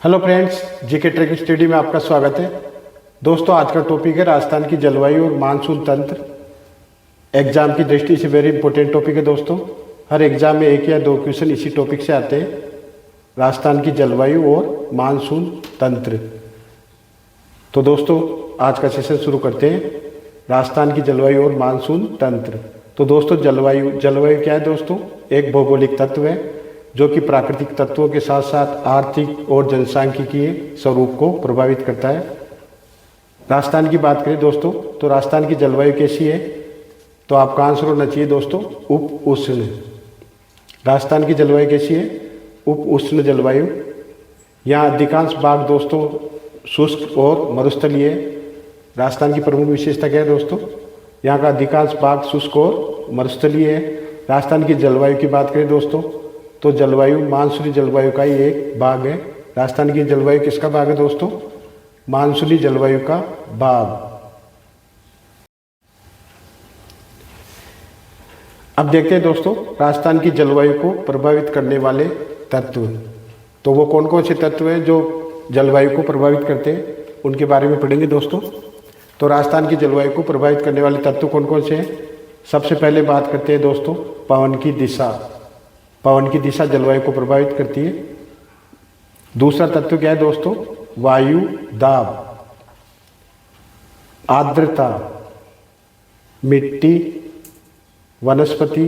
Hello friends, GK trek study में आपका स्वागत है। दोस्तों, आज का टॉपिक है राजस्थान की जलवायु और मानसून तंत्र। एग्जाम की दृष्टि से वेरी इंपॉर्टेंट टॉपिक है दोस्तों। हर एग्जाम में एक या दो क्वेश्चन इसी टॉपिक से आते हैं, राजस्थान की जलवायु और मानसून तंत्र। तो दोस्तों, आज का सेशन शुरू करते हैं, राजस्थान की जलवायु और मानसून तंत्र। तो दोस्तों, जलवायु क्या है दोस्तों? एक भौगोलिक तत्व है जो कि प्राकृतिक तत्वों के साथ साथ आर्थिक और जनसांख्यिकीय स्वरूप को प्रभावित करता है। राजस्थान की बात करें दोस्तों, तो राजस्थान की जलवायु कैसी है? तो आपका आंसर होना चाहिए दोस्तों उप उष्ण। राजस्थान की जलवायु कैसी है? उप उष्ण जलवायु। यहाँ अधिकांश भाग दोस्तों शुष्क और मरुस्थलीय है। राजस्थान की प्रमुख विशेषता क्या है दोस्तों? यहाँ का अधिकांश भाग शुष्क और मरुस्थलीय है। राजस्थान की जलवायु की बात करें दोस्तों, तो जलवायु मानसूनी जलवायु का ही एक भाग है। राजस्थान की जलवायु किसका भाग है दोस्तों? मानसूनी जलवायु का भाग। अब देखते हैं दोस्तों, राजस्थान की जलवायु को प्रभावित करने वाले तत्व। तो वो कौन कौन से तत्व हैं जो जलवायु को प्रभावित करते हैं, उनके बारे में पढ़ेंगे दोस्तों। तो राजस्थान की जलवायु को प्रभावित करने वाले तत्व कौन कौन से हैं? सबसे पहले बात करते हैं दोस्तों पवन की दिशा। पवन की दिशा जलवायु को प्रभावित करती है। दूसरा तत्व क्या है दोस्तों? वायु दाब, आर्द्रता, मिट्टी, वनस्पति,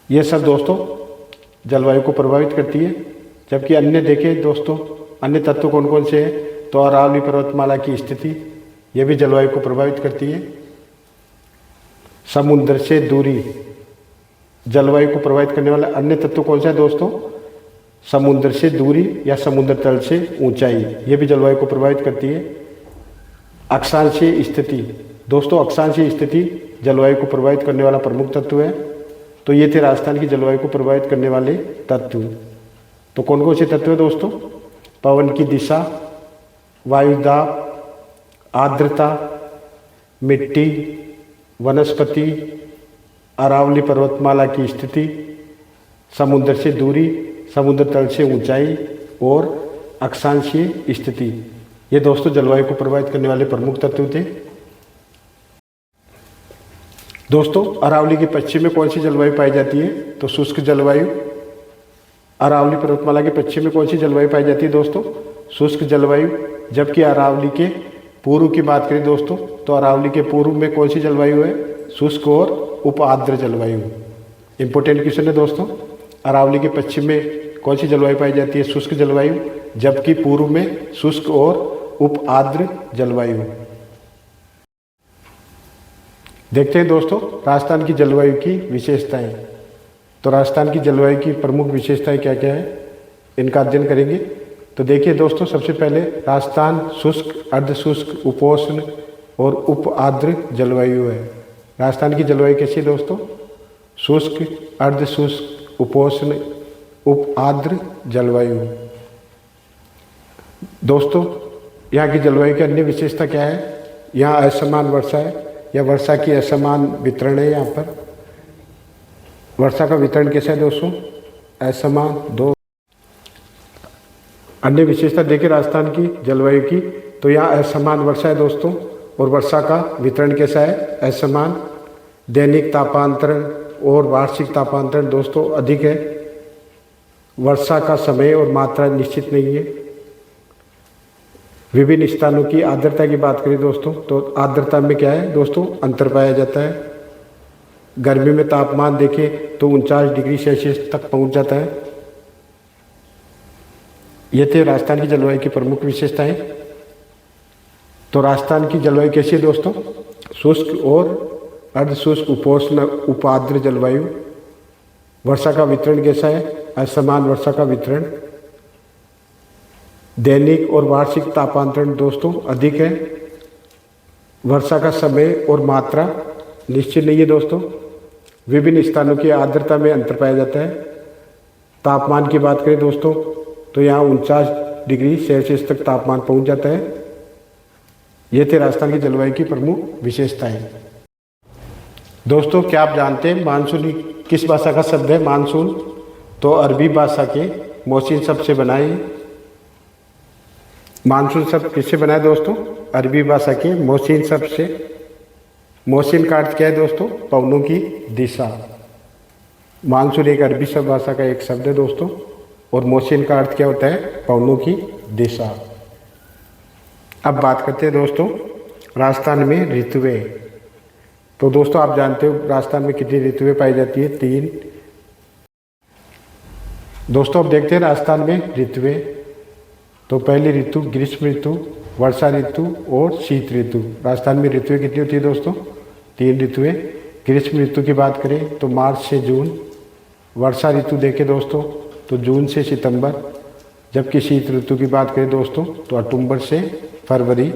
ये सब दोस्तों जलवायु को प्रभावित करती है। जबकि अन्य देखें दोस्तों, अन्य तत्व कौन कौन से हैं? तो अरावली पर्वतमाला की स्थिति, यह भी जलवायु को प्रभावित करती है। समुद्र से दूरी, जलवायु को प्रभावित करने वाला अन्य तत्व कौन सा है दोस्तों? समुद्र से दूरी या समुद्र तल से ऊंचाई, ये भी जलवायु को प्रभावित करती है। अक्षांशीय स्थिति, दोस्तों अक्षांशीय स्थिति जलवायु को प्रभावित करने वाला प्रमुख तत्व है। तो ये थे राजस्थान की जलवायु को प्रभावित करने वाले तत्व। तो कौन कौन से तत्व है दोस्तों? पवन की दिशा, वायुदाब, आर्द्रता, मिट्टी, वनस्पति, अरावली पर्वतमाला की स्थिति, समुद्र से दूरी, समुद्र तल से ऊंचाई और अक्षांशीय स्थिति, ये दोस्तों जलवायु को प्रभावित करने वाले प्रमुख तत्व थे। दोस्तों, अरावली के पश्चिम में कौन सी जलवायु पाई जाती है? तो शुष्क जलवायु। अरावली पर्वतमाला के पश्चिम में कौन सी जलवायु पाई जाती है दोस्तों? शुष्क जलवायु। जबकि अरावली के पूर्व की बात करें दोस्तों, तो अरावली के पूर्व में कौन सी जलवायु है? शुष्क और उप आर्द्र जलवायु। इंपॉर्टेंट क्वेश्चन है दोस्तों। अरावली के पश्चिम में कौन सी जलवायु पाई जाती है? शुष्क जलवायु। जबकि पूर्व में शुष्क और उप आर्द्र जलवायु। देखते हैं दोस्तों राजस्थान की जलवायु की विशेषताएं। तो राजस्थान की जलवायु की प्रमुख विशेषताएं क्या क्या है, इनका अध्ययन करेंगे। तो देखिए दोस्तों, सबसे पहले राजस्थान शुष्क, अर्धशुष्क, उपोष्ण और उप आर्द्र जलवायु है। राजस्थान की जलवायु कैसी है दोस्तों? शुष्क, अर्धशुष्क, उपोष्ण, उप आर्द्र जलवायु। दोस्तों, यहाँ की जलवायु की अन्य विशेषता क्या है? यहाँ असमान वर्षा है, या वर्षा की असमान वितरण है। यहाँ पर वर्षा का वितरण कैसा है दोस्तों? असमान। दो अन्य विशेषता देखें राजस्थान की जलवायु की, तो यहाँ असमान वर्षा है दोस्तों, और वर्षा का वितरण कैसा है? असमान। दैनिक तापांतरण और वार्षिक तापांतरण दोस्तों अधिक है। वर्षा का समय और मात्रा निश्चित नहीं है। विभिन्न स्थानों की आर्द्रता की बात करें दोस्तों, तो आर्द्रता में क्या है दोस्तों? अंतर पाया जाता है। गर्मी में तापमान देखें तो 49 डिग्री सेल्सियस तक पहुंच जाता है। ये थे राजस्थान की जलवायु की प्रमुख विशेषताएं। तो राजस्थान की जलवायु कैसी है दोस्तों? शुष्क और अर्धशुष्क, उपोष्ण, उपाद्र जलवायु। वर्षा का वितरण कैसा है? असमान वर्षा का वितरण। दैनिक और वार्षिक तापांतरण दोस्तों अधिक है। वर्षा का समय और मात्रा निश्चित नहीं है दोस्तों। विभिन्न स्थानों की आर्द्रता में अंतर पाया जाता है। तापमान की बात करें दोस्तों, तो यहाँ 49 डिग्री सेल्सियस तक तापमान पहुंच जाता है। ये थे राजस्थान की जलवायु की प्रमुख विशेषताएं। दोस्तों, क्या आप जानते हैं मानसून किस भाषा का शब्द है? मानसून तो अरबी भाषा के मोहसिन शब्द से बना है। मानसून शब्द किससे बना है दोस्तों? अरबी भाषा के मोहसिन शब्द से। मोहसिन का अर्थ क्या है दोस्तों? पवनों की दिशा। मानसून एक अरबी शब्द भाषा का एक शब्द है दोस्तों, और मोहसिन का अर्थ क्या होता है? पवनों की दिशा। अब बात करते हैं दोस्तों राजस्थान में ऋतुएं। तो दोस्तों आप जानते हो राजस्थान में कितनी ऋतुएं पाई जाती है? 3। दोस्तों अब देखते हैं राजस्थान में ऋतुएं। तो पहली ऋतु ग्रीष्म ऋतु, वर्षा ऋतु और शीत ऋतु। राजस्थान में ऋतुएं कितनी होती है दोस्तों? 3 ऋतुएं। ग्रीष्म ऋतु की बात करें तो मार्च से जून। वर्षा ऋतु देखें दोस्तों तो जून से सितंबर। जबकि शीत ऋतु की बात करें दोस्तों तो अक्टूबर से फरवरी।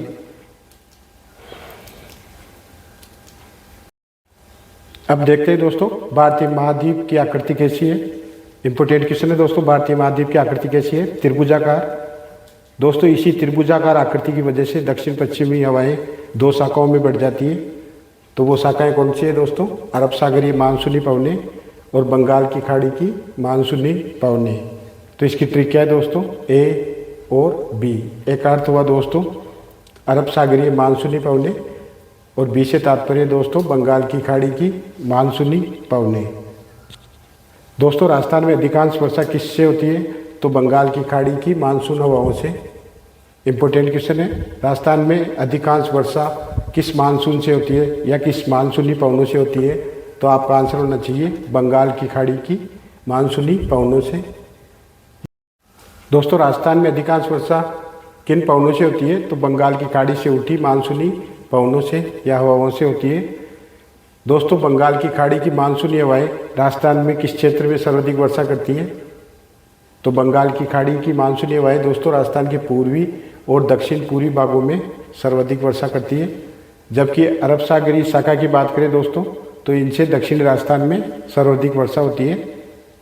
अब देखते हैं दोस्तों भारतीय महाद्वीप की आकृति कैसी है। इंपोर्टेंट क्वेश्चन है दोस्तों, भारतीय महाद्वीप की आकृति कैसी है? त्रिभुजाकार। दोस्तों इसी त्रिभुजाकार आकृति की वजह से दक्षिण पश्चिमी हवाएं 2 शाखाओं में बढ़ जाती है। तो वो शाखाएं कौन सी है दोस्तों? अरब सागरीय मानसूनी पवनें और बंगाल की खाड़ी की मानसूनी पवनें। तो इसकी ट्रिक क्या है दोस्तों? ए और बी। एक अर्थ हुआ दोस्तों अरब सागरीय मानसूनी पवनें और बी से तात्पर्य दोस्तों बंगाल की खाड़ी की मानसूनी पवनें। दोस्तों राजस्थान में अधिकांश वर्षा किससे होती है? तो बंगाल की खाड़ी की मानसून हवाओं से। इम्पोर्टेंट क्वेश्चन है, राजस्थान में अधिकांश वर्षा किस मानसून से होती है या किस मानसूनी पवनों से होती है? तो आपका आंसर होना चाहिए बंगाल की खाड़ी की मानसूनी पवनों से। दोस्तों राजस्थान में अधिकांश वर्षा किन पवनों से होती है? तो बंगाल की खाड़ी से उठी मानसूनी पवनों से या हवाओं से होती है। दोस्तों बंगाल की खाड़ी की मानसूनी हवाएं राजस्थान में किस क्षेत्र में सर्वाधिक वर्षा करती है? तो बंगाल की खाड़ी की मानसूनी हवाएं दोस्तों राजस्थान के पूर्वी और दक्षिण पूर्वी भागों में सर्वाधिक वर्षा करती है। जबकि अरब सागरीय शाखा की बात करें दोस्तों तो इनसे दक्षिण राजस्थान में सर्वाधिक वर्षा होती है।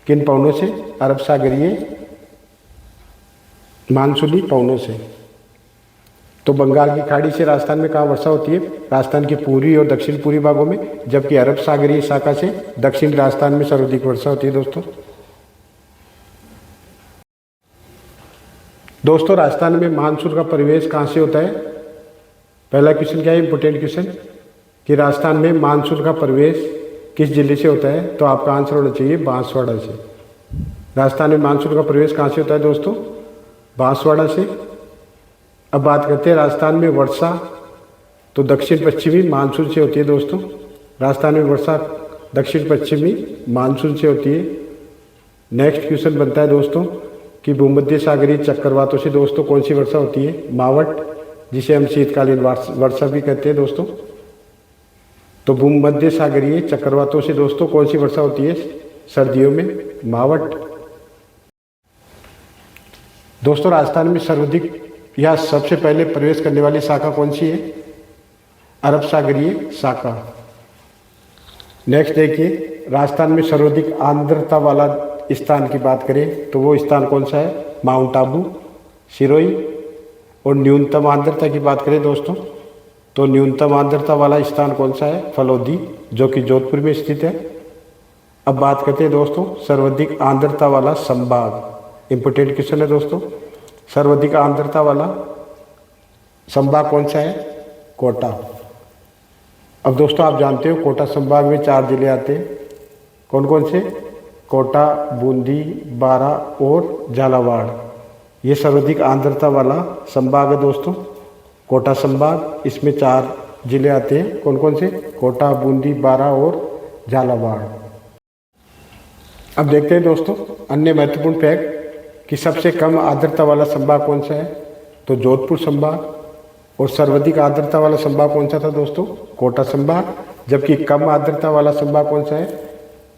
किन पवनों से? अरब सागरीय मानसूनी पवनों से। तो बंगाल की खाड़ी से राजस्थान में कहाँ वर्षा होती है? राजस्थान के पूर्वी और दक्षिण पूर्वी भागों में। जबकि अरब सागरीय शाखा से दक्षिण राजस्थान में सर्वाधिक वर्षा होती है दोस्तों। दोस्तों राजस्थान में मानसून का परिवेश कहाँ से होता है? पहला क्वेश्चन क्या है? इंपोर्टेंट क्वेश्चन कि राजस्थान में मानसून का परिवेश किस जिले से होता है? तो आपका आंसर होना चाहिए बांसवाड़ा से। राजस्थान में मानसून का परिवेश कहाँ से होता है दोस्तों? बांसवाड़ा से। अब बात करते हैं राजस्थान में वर्षा। तो दक्षिण पश्चिमी मानसून से होती है दोस्तों। राजस्थान में वर्षा दक्षिण पश्चिमी मानसून से होती है। नेक्स्ट क्वेश्चन बनता है दोस्तों कि भूमध्य सागरीय चक्रवातों से दोस्तों कौन सी वर्षा होती है? मावट, जिसे हम शीतकालीन वर्षा भी कहते हैं दोस्तों। तो भूमध्य सागरीय चक्रवातों से दोस्तों कौन सी वर्षा होती है सर्दियों में? मावट। दोस्तों राजस्थान में सर्वाधिक या सबसे पहले प्रवेश करने वाली शाखा कौन सी है? अरब सागरीय शाखा। नेक्स्ट देखिए राजस्थान में सर्वाधिक आर्द्रता वाला स्थान की बात करें तो वो स्थान कौन सा है? माउंट आबू, सिरोही। और न्यूनतम आर्द्रता की बात करें दोस्तों तो न्यूनतम आर्द्रता वाला स्थान कौन सा है? फलोदी, जो कि जोधपुर में स्थित है। अब बात करते हैं दोस्तों सर्वाधिक आर्द्रता वाला संभाग। इंपोर्टेंट क्वेश्चन है दोस्तों, सर्वाधिक आर्द्रता वाला संभाग कौन सा है? कोटा। अब दोस्तों आप जानते हो कोटा संभाग में 4 जिले आते हैं। कौन कौन से? कोटा, बूंदी, बारा और झालावाड़। ये सर्वाधिक आर्द्रता वाला संभाग है दोस्तों, कोटा संभाग। इसमें 4 जिले आते हैं। कौन कौन से? कोटा, बूंदी, बारा और झालावाड़। अब देखते हैं दोस्तों अन्य महत्वपूर्ण फैक्ट कि सबसे कम आर्द्रता वाला संभाग कौन सा है? तो जोधपुर संभाग। और सर्वाधिक आर्द्रता वाला संभाग कौन सा था दोस्तों? कोटा संभाग। जबकि कम आर्द्रता वाला संभाग कौन सा है?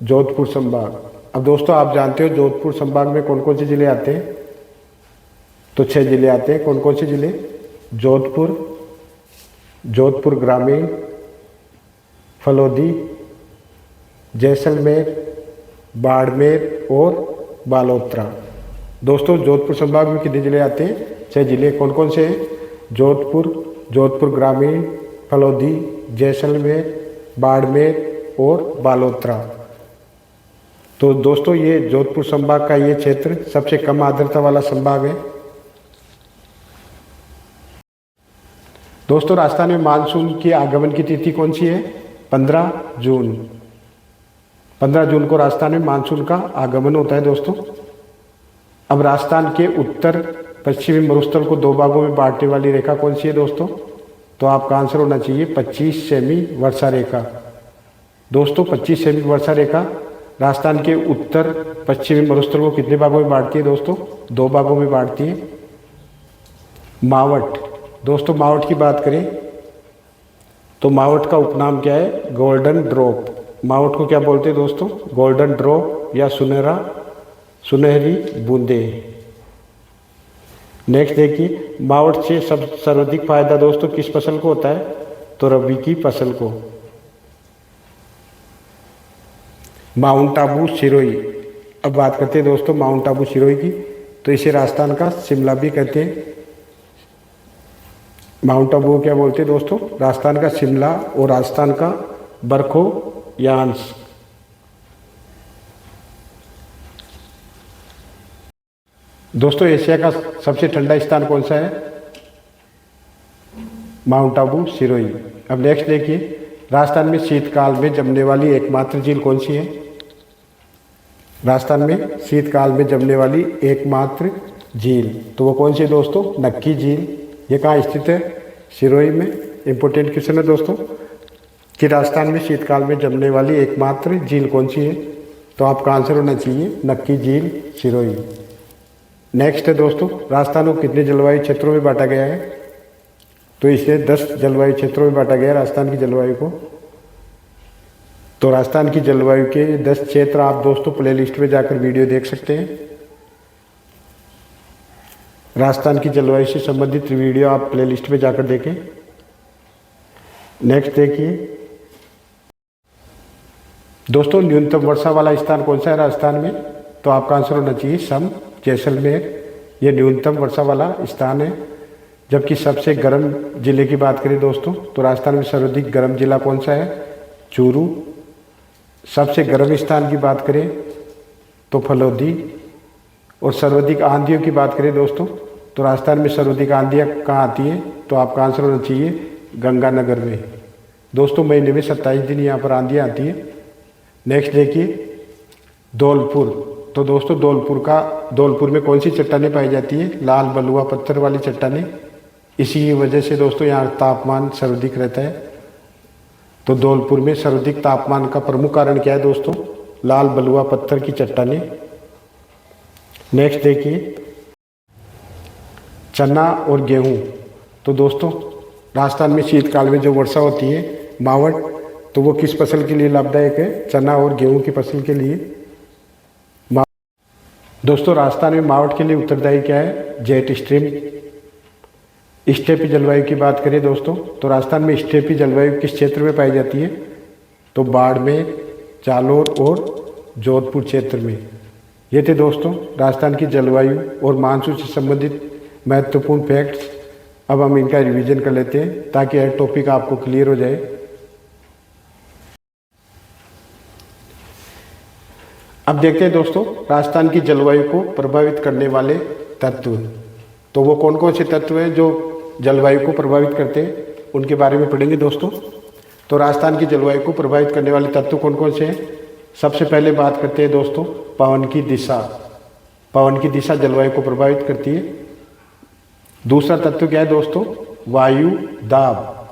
जोधपुर संभाग। अब दोस्तों आप जानते हो जोधपुर संभाग में कौन कौन से जिले आते हैं? तो 6 जिले आते हैं। कौन कौन से जिले? जोधपुर, जोधपुर ग्रामीण, फलोदी, जैसलमेर, बाड़मेर और बालोतरा। दोस्तों जोधपुर संभाग में कितने जिले आते हैं? 6 जिले। कौन कौन से हैं? जोधपुर, जोधपुर ग्रामीण, फलोदी, जैसलमेर, बाड़मेर और बालोतरा। तो दोस्तों ये जोधपुर संभाग का ये क्षेत्र सबसे कम आर्द्रता वाला संभाग है। दोस्तों राजस्थान में मानसून की आगमन की तिथि कौन सी है? 15 जून। 15 जून को राजस्थान में मानसून का आगमन होता है दोस्तों। अब राजस्थान के उत्तर पश्चिमी मरुस्थल को दो भागों में बांटने वाली रेखा कौन सी है दोस्तों? तो आपका आंसर होना चाहिए 25 सेमी वर्षा रेखा। दोस्तों 25 सेमी वर्षा रेखा राजस्थान के उत्तर पश्चिमी मरुस्थल को कितने भागों में बांटती है दोस्तों? दो भागों में बांटती है। मावट, दोस्तों मावट की बात करें तो मावट का उपनाम क्या है? Golden drop. मावट को क्या बोलते हैं दोस्तों? गोल्डन ड्रॉप या सुनहरी बूंदे। नेक्स्ट देखिए, मावट से सर्वाधिक फायदा दोस्तों किस फसल को होता है? तो रबी की फसल को। माउंट आबू सिरोही, अब बात करते हैं दोस्तों माउंट आबू सिरोही की, तो इसे राजस्थान का शिमला भी कहते हैं। माउंट आबू को क्या बोलते हैं दोस्तों? राजस्थान का शिमला और राजस्थान का बरखोयांश। दोस्तों एशिया का सबसे ठंडा स्थान कौन सा है? माउंट आबू सिरोही। अब नेक्स्ट देखिए, राजस्थान में शीतकाल में जमने वाली एकमात्र झील कौन सी है? राजस्थान में शीतकाल में जमने वाली एकमात्र झील, तो वो कौन सी है दोस्तों? नक्की झील। ये कहाँ स्थित है? सिरोही में। इंपॉर्टेंट क्वेश्चन है दोस्तों कि राजस्थान में शीतकाल में जमने वाली एकमात्र झील कौन सी है? तो आपका आंसर होना चाहिए नक्की झील सिरोही। नेक्स्ट है दोस्तों, राजस्थान को कितने जलवायु क्षेत्रों में बांटा गया है? तो इसे 10 जलवायु क्षेत्रों में बांटा गया है राजस्थान की जलवायु को। तो राजस्थान की जलवायु के 10 क्षेत्र आप दोस्तों प्लेलिस्ट में जाकर वीडियो देख सकते हैं। राजस्थान की जलवायु से संबंधित वीडियो आप प्लेलिस्ट में जाकर देखें। नेक्स्ट देखिए दोस्तों, न्यूनतम वर्षा वाला स्थान कौन सा है राजस्थान में? तो आपका आंसर होना चाहिए सम जैसलमेर। यह न्यूनतम वर्षा वाला स्थान है। जबकि सबसे गर्म जिले की बात करें दोस्तों तो राजस्थान में सर्वाधिक गर्म जिला कौन सा है? चूरू। सबसे गर्म स्थान की बात करें तो फलोदी। और सर्वाधिक आंधियों की बात करें दोस्तों तो राजस्थान में सर्वाधिक आंधियाँ कहाँ आती हैं? तो आपका आंसर होना चाहिए गंगानगर में। दोस्तों महीने में 27 दिन यहाँ पर आंधियाँ आती हैं। नेक्स्ट देखिए धौलपुर, तो दोस्तों धौलपुर में कौन सी चट्टानें पाई जाती है? लाल बलुआ पत्थर वाली चट्टानें। इसी की वजह से दोस्तों यहाँ तापमान सर्वाधिक रहता है। तो धौलपुर में सर्वाधिक तापमान का प्रमुख कारण क्या है दोस्तों? लाल बलुआ पत्थर की चट्टानें। नेक्स्ट देखिए चना और गेहूँ, तो दोस्तों राजस्थान में शीतकाल में जो वर्षा होती है मावट, तो वो किस फसल के लिए लाभदायक है? चना और गेहूँ की फसल के लिए। दोस्तों राजस्थान में मावट के लिए उत्तरदायी क्या है? Jet stream. स्टेपी जलवायु की बात करें दोस्तों तो राजस्थान में स्टेपी जलवायु किस क्षेत्र में पाई जाती है? तो बाड़मेर, जालोर और जोधपुर क्षेत्र में। ये थे दोस्तों राजस्थान की जलवायु और मानसून से संबंधित महत्वपूर्ण फैक्ट्स। अब हम इनका रिवीजन कर लेते हैं ताकि हर टॉपिक आपको क्लियर हो जाए। अब देखते हैं दोस्तों राजस्थान की जलवायु को प्रभावित करने वाले तत्व। तो वो कौन कौन से तत्व हैं जो जलवायु को प्रभावित करते हैं, उनके बारे में पढ़ेंगे दोस्तों। तो राजस्थान की जलवायु को प्रभावित करने वाले तत्व कौन कौन से हैं? सबसे पहले बात करते हैं दोस्तों पवन की दिशा। पवन की दिशा जलवायु को प्रभावित करती है। दूसरा तत्व क्या है दोस्तों? वायु दाब,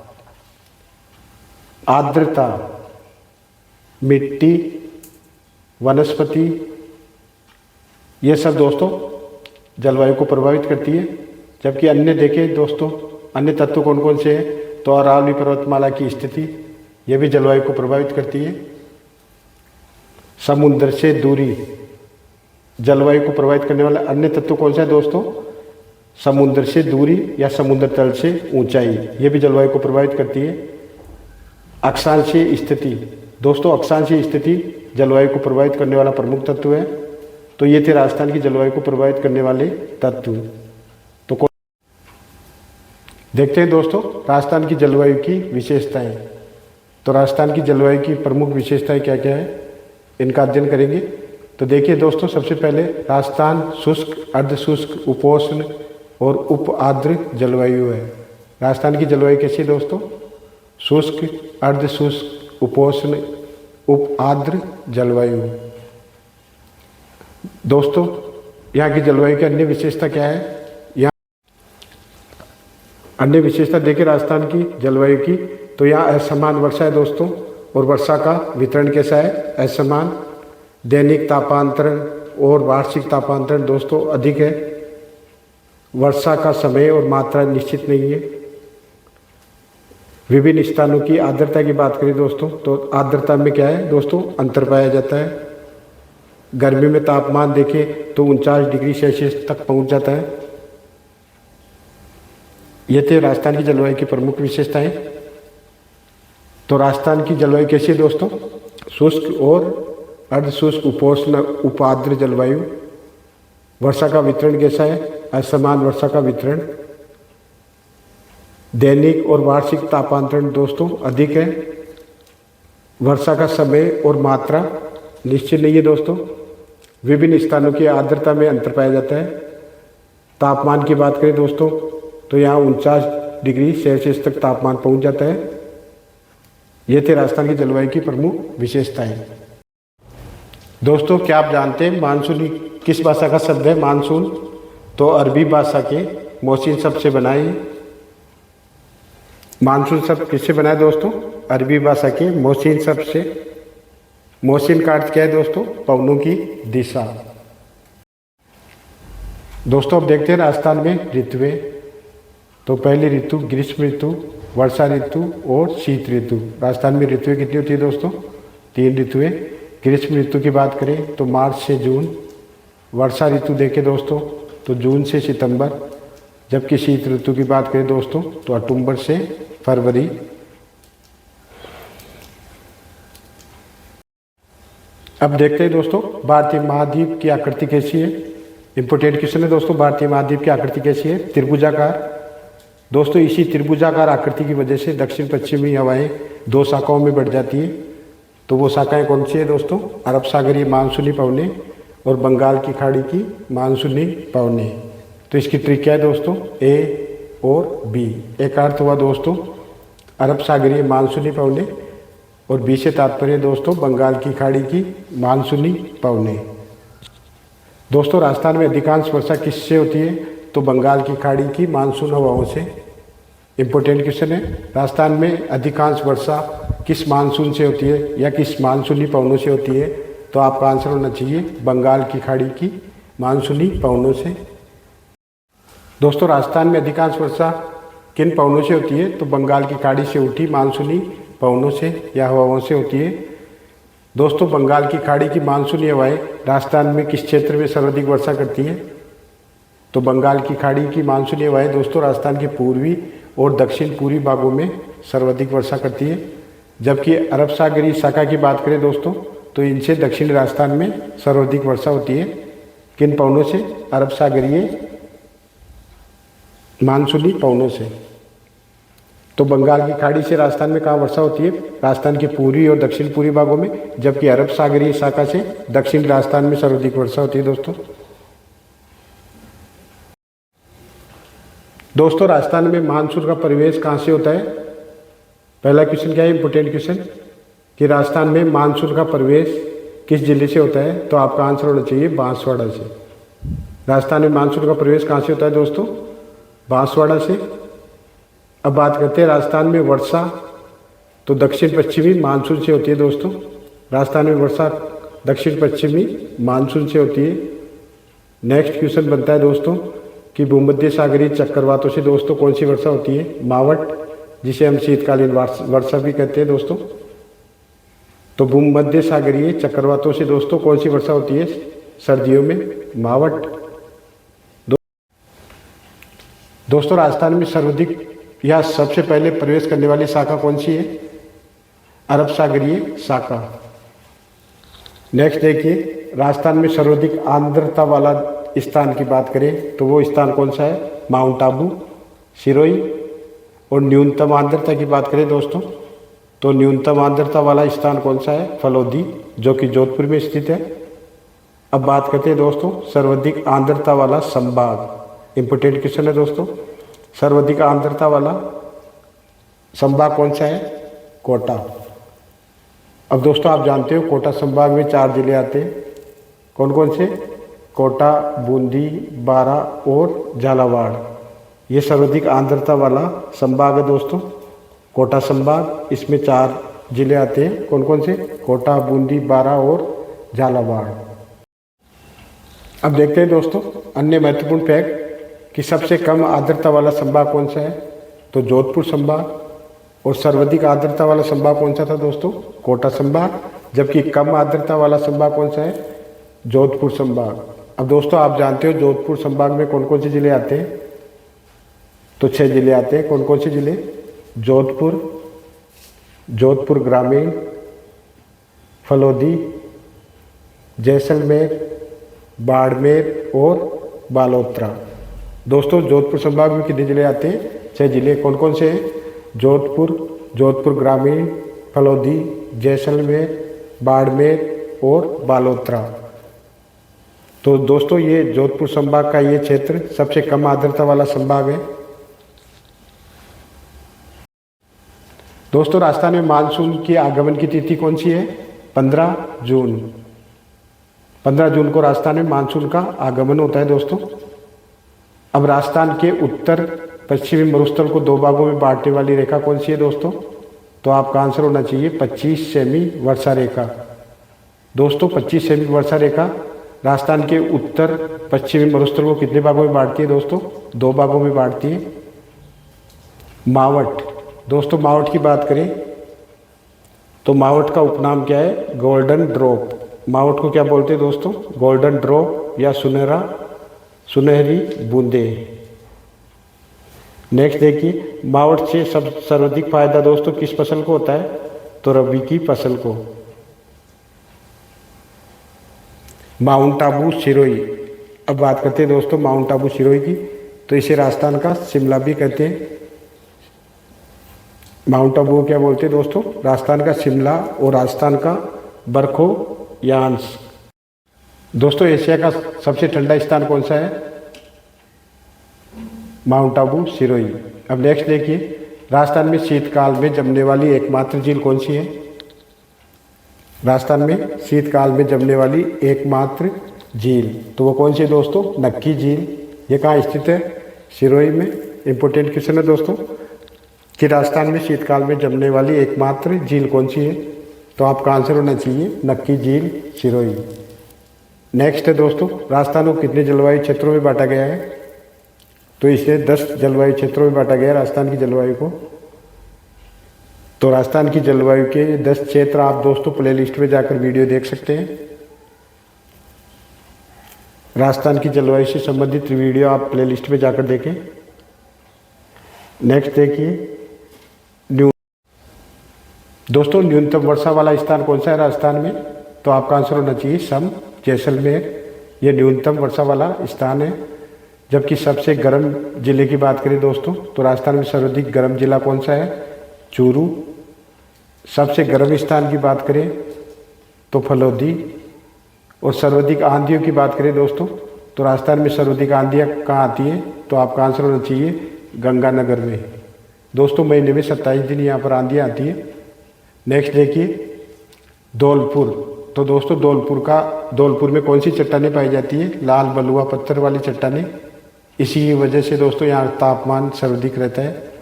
आर्द्रता, मिट्टी, वनस्पति, ये सब दोस्तों जलवायु को प्रभावित करती है। जबकि अन्य देखें दोस्तों, अन्य तत्व कौन कौन से हैं? तो अरावली पर्वतमाला की स्थिति, ये भी जलवायु को प्रभावित करती है। समुद्र से दूरी, जलवायु को प्रभावित करने वाला अन्य तत्व कौन सा है दोस्तों? समुद्र से दूरी या समुद्र तल से ऊंचाई, ये भी जलवायु को प्रभावित करती है। अक्षांशीय स्थिति, दोस्तों अक्षांशीय स्थिति जलवायु को प्रभावित करने वाला प्रमुख तत्व है। तो ये थे राजस्थान की जलवायु को प्रभावित करने वाले तत्व। तो देखते हैं दोस्तों राजस्थान की जलवायु की विशेषताएं। तो राजस्थान की जलवायु की प्रमुख विशेषताएं क्या क्या है, इनका अध्ययन करेंगे। तो देखिए दोस्तों, सबसे पहले राजस्थान शुष्क, अर्ध शुष्क, उपोष्ण और उप आर्द्र जलवायु है। राजस्थान की जलवायु कैसी है दोस्तों? शुष्क, अर्ध शुष्क, उपोष्ण, उप आर्द्र जलवायु। दोस्तों यहाँ की जलवायु की अन्य विशेषता क्या है? यहाँ अन्य विशेषता देखें राजस्थान की जलवायु की, तो यहाँ असमान वर्षा है दोस्तों, और वर्षा का वितरण कैसा है? असमान। दैनिक तापांतरण और वार्षिक तापांतरण दोस्तों अधिक है। वर्षा का समय और मात्रा निश्चित नहीं है। विभिन्न स्थानों की आर्द्रता की बात करें दोस्तों, तो आर्द्रता में क्या है दोस्तों? अंतर पाया जाता है। गर्मी में तापमान देखें तो 49 डिग्री सेल्सियस तक पहुंच जाता है। ये थे राजस्थान की जलवायु की प्रमुख विशेषताएं। तो राजस्थान की जलवायु कैसी है दोस्तों? शुष्क और अर्धशुष्क, उपोष्ण, उपाद्र जलवायु। वर्षा का वितरण कैसा है? असमान वर्षा का वितरण। दैनिक और वार्षिक तापांतरण दोस्तों अधिक है। वर्षा का समय और मात्रा निश्चित नहीं है दोस्तों। विभिन्न स्थानों की आर्द्रता में अंतर पाया जाता है। तापमान की बात करें दोस्तों, तो यहाँ 49 डिग्री सेल्सियस तक तापमान पहुंच जाता है। ये थे राजस्थान की जलवायु की प्रमुख विशेषताएं। दोस्तों क्या आप जानते हैं मानसून किस भाषा का शब्द है? मानसून तो अरबी भाषा के मोहसिन शब्द से बना है। मानसून शब्द किससे बना है दोस्तों? अरबी भाषा के मोहसिन शब्द से। मोहसिन का अर्थ क्या है दोस्तों? पवनों की दिशा। दोस्तों अब देखते हैं राजस्थान में ऋतुएं। तो पहली ऋतु ग्रीष्म ऋतु, वर्षा ऋतु और शीत ऋतु। राजस्थान में ऋतुएं कितनी होती है दोस्तों? 3 ऋतुएं। ग्रीष्म ऋतु की बात करें तो मार्च से जून। वर्षा ऋतु देखें दोस्तों तो जून से सितंबर। जबकि शीत ऋतु की बात करें दोस्तों तो अक्टूबर से फरवरी। अब देखते हैं दोस्तों भारतीय महाद्वीप की आकृति कैसी है। इंपोर्टेंट क्वेश्चन है दोस्तों, भारतीय महाद्वीप की आकृति कैसी है? त्रिभुजाकार। दोस्तों इसी त्रिभुजाकार आकृति की वजह से दक्षिण पश्चिमी हवाएं 2 शाखाओं में बढ़ जाती है। तो वो शाखाएं कौन सी है दोस्तों? अरब सागरीय मानसूनी पवनें और बंगाल की खाड़ी की मानसूनी पवनें। तो इसकी ट्रिक क्या है दोस्तों? ए और बी। एक अर्थ हुआ दोस्तों अरब सागरीय मानसूनी पवनें और बी से तात्पर्य दोस्तों बंगाल की खाड़ी की मानसूनी पवनें। दोस्तों राजस्थान में अधिकांश वर्षा किससे होती है? तो बंगाल की खाड़ी की मानसून हवाओं से। इम्पोर्टेंट क्वेश्चन है, राजस्थान में अधिकांश वर्षा किस मानसून से होती है या किस मानसूनी पवनों से होती है? तो आपका आंसर होना चाहिए बंगाल की खाड़ी की मानसूनी पवनों से। दोस्तों राजस्थान में अधिकांश वर्षा किन पवनों से होती है? तो बंगाल की खाड़ी से उठी मानसूनी पवनों से या हवाओं से होती है। दोस्तों बंगाल की खाड़ी की मानसूनी हवाएं राजस्थान में किस क्षेत्र में सर्वाधिक वर्षा करती है? तो बंगाल की खाड़ी की मानसूनी हवाएं दोस्तों राजस्थान के पूर्वी और दक्षिण पूर्वी भागों में सर्वाधिक वर्षा करती है। जबकि अरब सागरीय शाखा की बात करें दोस्तों तो इनसे दक्षिण राजस्थान में सर्वाधिक वर्षा होती है। किन पवनों से? अरब सागरीय मानसूनी पवनों से। तो बंगाल की खाड़ी से राजस्थान में कहाँ वर्षा होती है? राजस्थान के पूर्वी और दक्षिण पूर्वी भागों में। जबकि अरब सागरीय शाखा से दक्षिण राजस्थान में सर्वाधिक वर्षा होती है दोस्तों। दोस्तों राजस्थान में मानसून का परिवेश कहाँ से होता है? पहला क्वेश्चन क्या है इंपोर्टेंट क्वेश्चन कि राजस्थान में मानसून का परिवेश किस जिले से होता है? तो आपका आंसर होना चाहिए बांसवाड़ा से। राजस्थान में मानसून का परिवेश कहाँ से होता है दोस्तों? बांसवाड़ा से। अब बात करते हैं राजस्थान में वर्षा, तो दक्षिण पश्चिमी मानसून से होती है दोस्तों। राजस्थान में वर्षा दक्षिण पश्चिमी मानसून से होती है। नेक्स्ट क्वेश्चन बनता है दोस्तों कि भूमध्य सागरीय चक्रवातों से दोस्तों कौन सी वर्षा होती है? मावट, जिसे हम शीतकालीन वर्षा भी कहते हैं दोस्तों। तो भूमध्य सागरीय चक्रवातों से दोस्तों कौन सी वर्षा होती है सर्दियों में? मावट। दोस्तों राजस्थान में सर्वाधिक या सबसे पहले प्रवेश करने वाली शाखा कौन सी है? अरब सागरीय शाखा। नेक्स्ट देखिए राजस्थान में सर्वाधिक आर्द्रता वाला स्थान की बात करें तो वो स्थान कौन सा है? माउंट आबू, सिरोही। और न्यूनतम आर्द्रता की बात करें दोस्तों तो न्यूनतम आर्द्रता वाला स्थान कौन सा है? फलोदी, जो कि जोधपुर में स्थित है। अब बात करते हैं दोस्तों सर्वाधिक आर्द्रता वाला संभाग। इंपोर्टेंट क्वेश्चन है दोस्तों, सर्वाधिक आर्द्रता वाला संभाग कौन सा है? कोटा। अब दोस्तों आप जानते हो कोटा संभाग में 4 जिले आते हैं। कौन कौन से? कोटा, बूंदी, बारा और झालावाड़। ये सर्वाधिक आर्द्रता वाला संभाग है दोस्तों, कोटा संभाग। इसमें 4 जिले आते हैं। कौन कौन से? कोटा, बूंदी, बारा और झालावाड़। अब देखते हैं दोस्तों अन्य महत्वपूर्ण फैक्ट कि सबसे कम आर्द्रता वाला संभाग कौन सा है? तो जोधपुर संभाग। और सर्वाधिक आर्द्रता वाला संभाग कौन सा था दोस्तों? कोटा संभाग। जबकि कम आर्द्रता वाला संभाग कौन सा है? जोधपुर संभाग। अब दोस्तों आप जानते हो जोधपुर संभाग में कौन कौन से जिले आते हैं? तो 6 जिले आते हैं। कौन कौन से जिले? जोधपुर, जोधपुर ग्रामीण, फलोदी, जैसलमेर, बाड़मेर और बालोतरा। दोस्तों जोधपुर संभाग में कितने जिले आते हैं? 6 जिले। कौन कौन से हैं? जोधपुर, जोधपुर ग्रामीण, फलोदी, जैसलमेर, बाड़मेर और बालोतरा। तो दोस्तों ये जोधपुर संभाग का ये क्षेत्र सबसे कम आर्द्रता वाला संभाग है। दोस्तों राजस्थान में मानसून की आगमन की तिथि कौन सी है? 15 जून। 15 जून को राजस्थान में मानसून का आगमन होता है दोस्तों। अब राजस्थान के उत्तर पश्चिमी मरुस्थल को 2 भागों में बांटने वाली रेखा कौन सी है दोस्तों? तो आपका आंसर होना चाहिए 25 सेमी वर्षा रेखा। दोस्तों 25 सेमी वर्षा रेखा राजस्थान के उत्तर पश्चिमी मरुस्थल को कितने भागों में बांटती है दोस्तों? 2 भागों में बांटती है। मावट। दोस्तों मावट की बात करें तो मावट का उपनाम क्या है? Golden drop. मावट को क्या बोलते हैं दोस्तों? गोल्डन ड्रॉप या सुनहरी बूंदे। नेक्स्ट देखिए मावट से सर्वाधिक फायदा दोस्तों किस फसल को होता है? तो रबी की फसल को। माउंट आबू सिरोही। अब बात करते हैं दोस्तों माउंट आबू सिरोही की। तो इसे राजस्थान का शिमला भी कहते हैं। माउंट आबू क्या बोलते हैं दोस्तों? राजस्थान का शिमला और राजस्थान का बरखोयान्स। दोस्तों एशिया का सबसे ठंडा स्थान कौन सा है? माउंट आबू सिरोही। अब नेक्स्ट देखिए राजस्थान में शीतकाल में जमने वाली एकमात्र झील कौन सी है? राजस्थान में शीतकाल में जमने वाली एकमात्र झील तो वो कौन सी है दोस्तों? नक्की झील। ये कहाँ स्थित है? सिरोही में। इंपॉर्टेंट क्वेश्चन है दोस्तों कि राजस्थान में शीतकाल में जमने वाली एकमात्र झील कौन सी है? तो आपका आंसर होना चाहिए नक्की झील सिरोही। नेक्स्ट है दोस्तों राजस्थान को कितने जलवायु क्षेत्रों में बांटा गया है? तो इसे 10 जलवायु क्षेत्रों में बांटा गया है राजस्थान की जलवायु को। तो राजस्थान की जलवायु के 10 क्षेत्र आप दोस्तों प्लेलिस्ट में जाकर वीडियो देख सकते हैं। राजस्थान की जलवायु से संबंधित वीडियो आप प्लेलिस्ट में जाकर देखें। नेक्स्ट देखिए दोस्तों न्यूनतम वर्षा वाला स्थान कौन सा है राजस्थान में? तो आपका आंसर होना चाहिए सम जैसलमेर। ये न्यूनतम वर्षा वाला स्थान है। जबकि सबसे गर्म जिले की बात करें दोस्तों तो राजस्थान में सर्वाधिक गर्म जिला कौन सा है? चूरू। सबसे गर्म स्थान की बात करें तो फलोदी। और सर्वाधिक आंधियों की बात करें दोस्तों तो राजस्थान में सर्वाधिक आंधियाँ कहाँ आती हैं? तो आपका आंसर होना चाहिए गंगानगर में। दोस्तों महीने में 27 दिन यहाँ पर आंधियाँ आती है। नेक्स्ट देखिए धौलपुर। तो दोस्तों धौलपुर में कौन सी चट्टानें पाई जाती है? लाल बलुआ पत्थर वाली चट्टानें। इसी की वजह से दोस्तों यहाँ तापमान सर्वाधिक रहता है।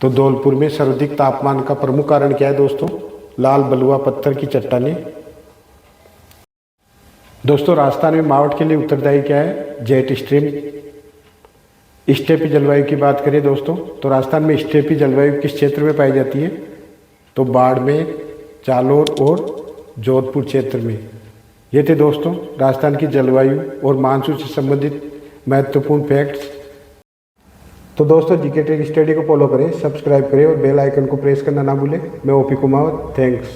तो धौलपुर में सर्वाधिक तापमान का प्रमुख कारण क्या है दोस्तों? लाल बलुआ पत्थर की चट्टानें। दोस्तों राजस्थान में मावट के लिए उत्तरदायी क्या है? Jet stream. स्टेपी जलवायु की बात करें दोस्तों तो राजस्थान में स्टेपी जलवायु किस क्षेत्र में पाई जाती है? तो बाड़मेर, जालोर और जोधपुर क्षेत्र में। ये थे दोस्तों राजस्थान की जलवायु और मानसून से संबंधित महत्वपूर्ण फैक्ट्स। तो दोस्तों जीके ट्रिक स्टडी को फॉलो करें, सब्सक्राइब करें और बेल आइकन को प्रेस करना ना भूलें। मैं ओपी कुमार, थैंक्स।